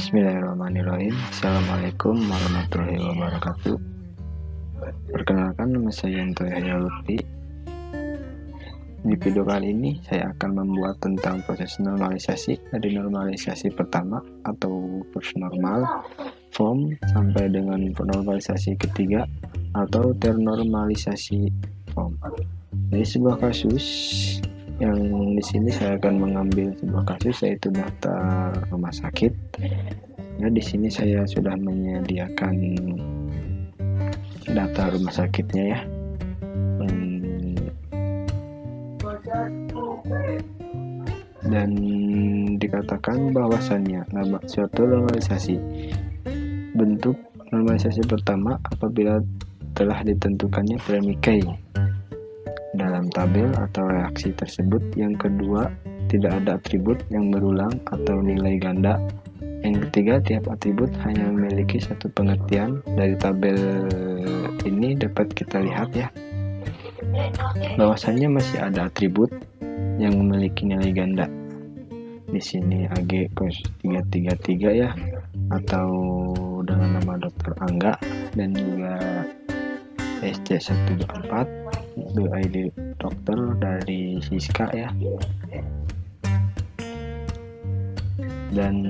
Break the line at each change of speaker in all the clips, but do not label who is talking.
Bismillahirrahmanirrahim. Assalamualaikum warahmatullahi wabarakatuh. Perkenalkan, nama saya Yanto Yahya Lutfi. Di video kali ini saya akan membuat tentang proses normalisasi dari normalisasi pertama atau first normal form sampai dengan normalisasi ketiga atau ternormalisasi form. Dari sebuah kasus yang di sini saya akan mengambil sebuah kasus, yaitu daftar rumah sakit. Nah, di sini saya sudah menyediakan data rumah sakitnya ya. Dan dikatakan bahwasannya suatu normalisasi bentuk normalisasi pertama apabila telah ditentukannya premikai dalam tabel atau reaksi tersebut. Yang kedua, tidak ada atribut yang berulang atau nilai ganda. Yang ketiga, tiap atribut hanya memiliki satu pengertian. Dari tabel ini dapat kita lihat ya, bahwasannya masih ada atribut yang memiliki nilai ganda. Di sini AG 333 ya, atau dengan nama Dr. Angga, dan juga SC124 ID dokter dari Siska ya. Dan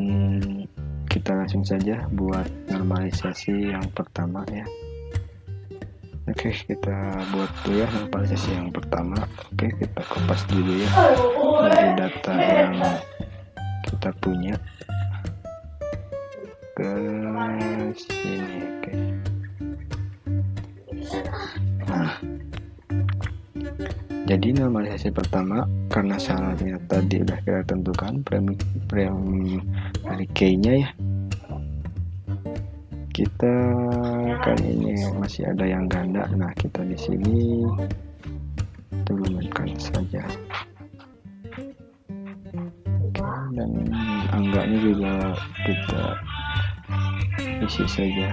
kita langsung saja buat normalisasi yang pertama ya. Oke, kita buat dulu ya normalisasi yang pertama. Oke, kita kopas dulu ya dari data yang kita punya ke sini. Oke. Nah, jadi normalisasi pertama, karena syaratnya tadi udah kita tentukan premikai-nya ya, kita kan ini masih ada yang ganda. Nah, kita di sini turunkan saja. Oke, dan angganya juga kita isi saja.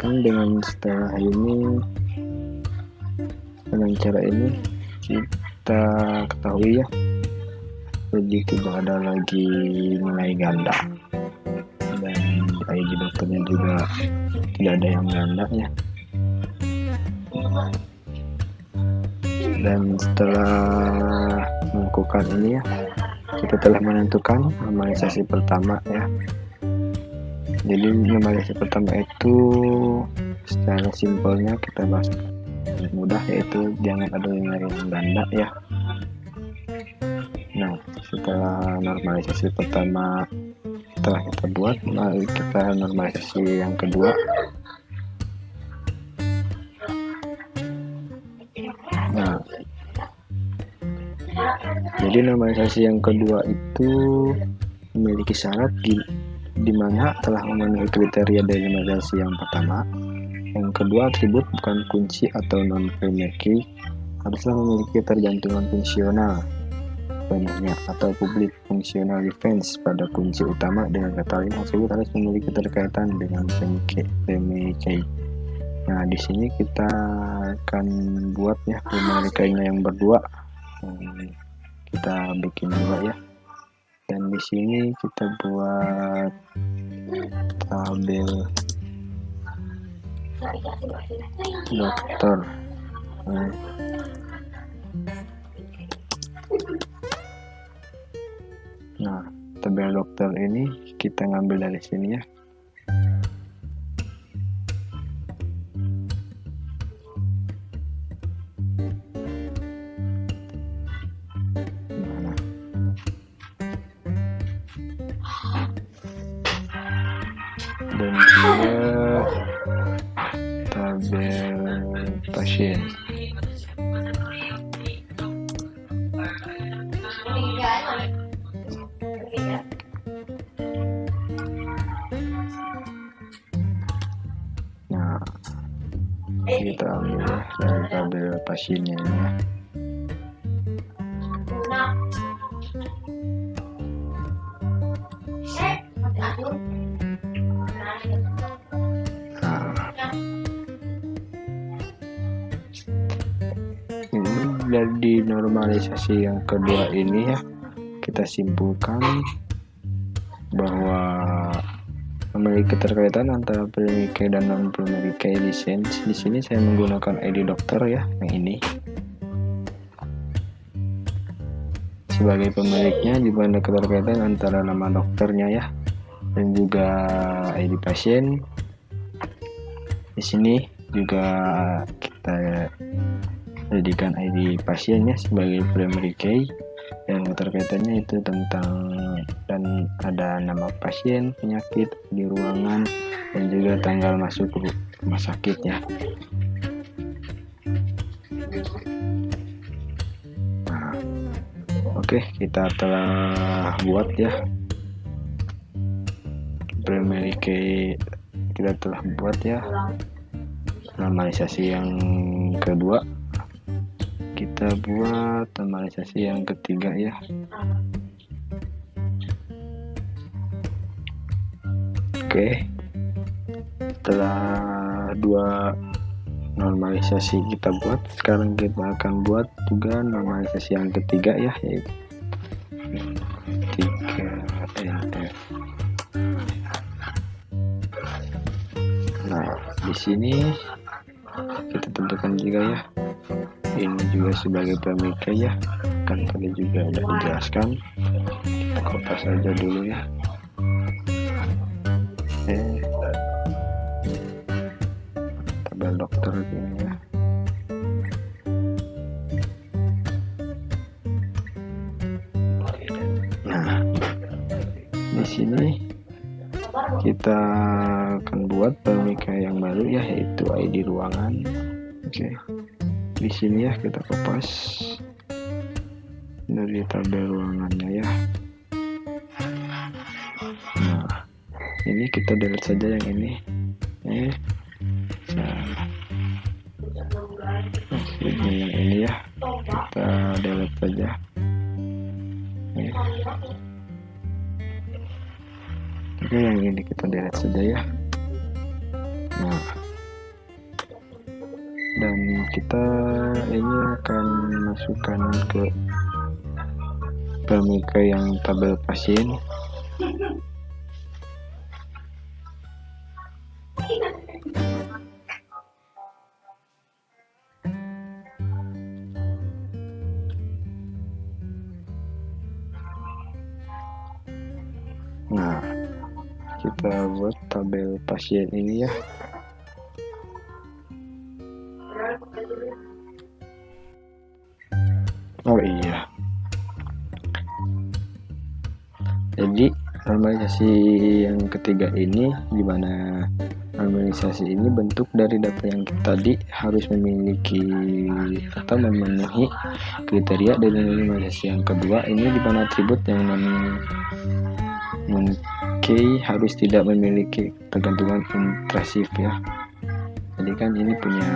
Kan dengan setelah ini, dengan cara ini kita ketahui ya, jadi tidak ada lagi nilai ganda, dan ID dokternya juga tidak ada yang ganda ya. Dan setelah melakukan ini ya, kita telah menentukan normalisasi pertama ya. Jadi normalisasi pertama itu secara simpelnya kita bahas mudah, yaitu jangan ada nilai yang ganda ya. Nah, setelah normalisasi pertama telah kita buat, mari kita normalisasi yang kedua. Nah, jadi normalisasi yang kedua itu memiliki syarat di mana telah memenuhi kriteria dari normalisasi yang pertama. Yang kedua, atribut bukan kunci atau non-primary haruslah memiliki ketergantungan fungsional penuhnya atau public functional defense pada kunci utama. Dengan kata lain, atribut harus memiliki keterkaitan dengan premikai. Nah, di sini kita akan buat ya premikainya yang berdua. Kita bikin dua ya. Dan di sini kita buat tabel dokter. Nah, tabel dokter ini kita ngambil dari sini ya. Dan juga tabel pasien. Nah, kita ambil ya dari tabel pasiennya ini ya. dari normalisasi yang kedua ini ya, kita simpulkan bahwa memiliki keterkaitan antara primary key dan non primary key license. Di sini saya menggunakan ID dokter ya, yang ini sebagai pemiliknya, di mana keterkaitan antara nama dokternya ya dan juga ID pasien. Di sini juga kita jadikan ID pasiennya sebagai primary key, dan keterkaitannya itu tentang dan ada nama pasien, penyakit di ruangan, dan juga tanggal masuk rumah sakitnya. Nah, oke, kita telah buat ya primary key, kita telah buat ya normalisasi yang kedua. Kita buat normalisasi yang ketiga ya. Oke, setelah dua normalisasi kita buat, sekarang kita akan buat juga normalisasi yang ketiga ya, yaitu 3NF. Nah, di sini kita tentukan juga ya, ini juga sebagai primary key ya, kan tadi juga udah dijelaskan. Kita kopas saja dulu ya. Tabel dokter ini ya. Nah, di sini kita akan buat primary key yang baru ya, yaitu ID ruangan. Oke. Di sini ya kita kopas dari tabel ruangannya ya. Nah, ini kita delete saja yang ini. Nah, yang ini ya kita delete saja. Oke, yang ini kita delete saja ya. Nah, dan kita ini akan masukkan ke primary key yang tabel pasien. Nah, kita buat tabel pasien ini ya. Oh iya, jadi normalisasi yang ketiga ini, dimana normalisasi ini bentuk dari data yang tadi harus memiliki atau memenuhi kriteria dari normalisasi yang kedua ini, dimana atribut yang non key harus tidak memiliki ketergantungan intrusif ya. Jadi kan ini punya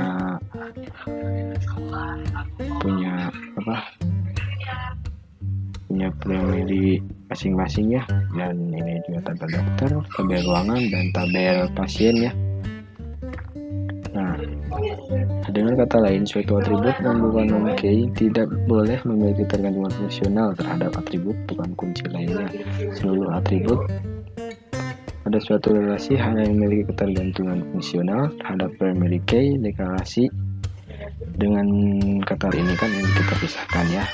primary masing-masing ya, dan ini juga tabel dokter, tabel ruangan, dan tabel pasien ya. Nah, dengan kata lain, suatu atribut yang bukan non-key tidak boleh memiliki ketergantungan fungsional terhadap atribut bukan kunci lainnya. Seluruh atribut pada suatu relasi hanya memiliki ketergantungan fungsional terhadap primary key. Deklarasi dengan kata ini kan ini kita pisahkan ya,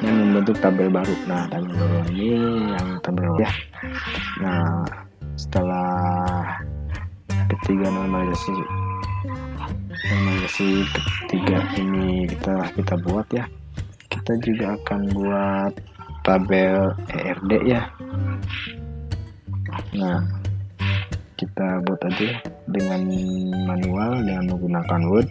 yang membentuk tabel baru. Nah, tabel baru ini yang tabel ya. Nah, setelah ketiga normalisasi ketiga ini kita buat ya, kita juga akan buat tabel ERD ya. Nah, kita buat aja dengan manual dengan menggunakan Word.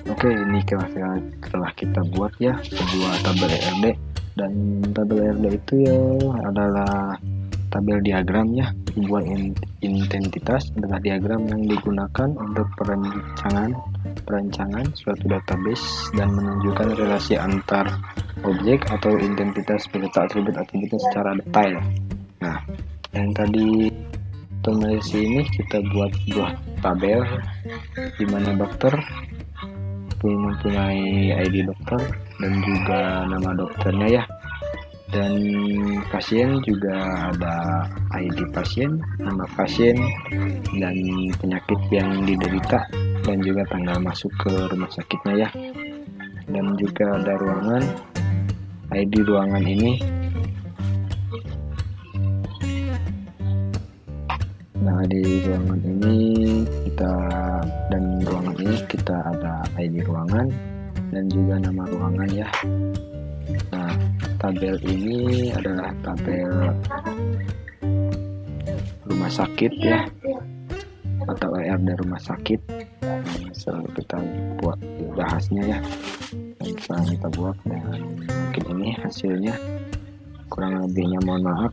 Oke, ini telah kita buat ya sebuah tabel ERD, dan tabel ERD itu ya adalah tabel diagram ya. Sebuah identitas adalah diagram yang digunakan untuk perancangan suatu database dan menunjukkan relasi antar objek atau identitas beserta atribut-atributnya secara detail. Nah, yang tadi otomatis ini kita buat buah tabel di mana dokter mempunyai ID dokter dan juga nama dokternya ya, dan pasien juga ada ID pasien, nama pasien, dan penyakit yang diderita, dan juga tanggal masuk ke rumah sakitnya ya. Dan juga ada ruangan, ID ruangan ini. Nah, di ruangan ini kita ada ID ruangan dan juga nama ruangan ya. Nah, tabel ini adalah tabel rumah sakit ya, atau ERD rumah sakit. Selalu kita buat bahasnya ya, dan sekarang kita buat, dan mungkin ini hasilnya. Kurang lebihnya mohon maaf.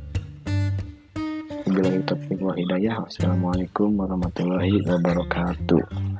Wabillahi taufiq wal hidayah. Wassalamualaikum warahmatullahi wabarakatuh.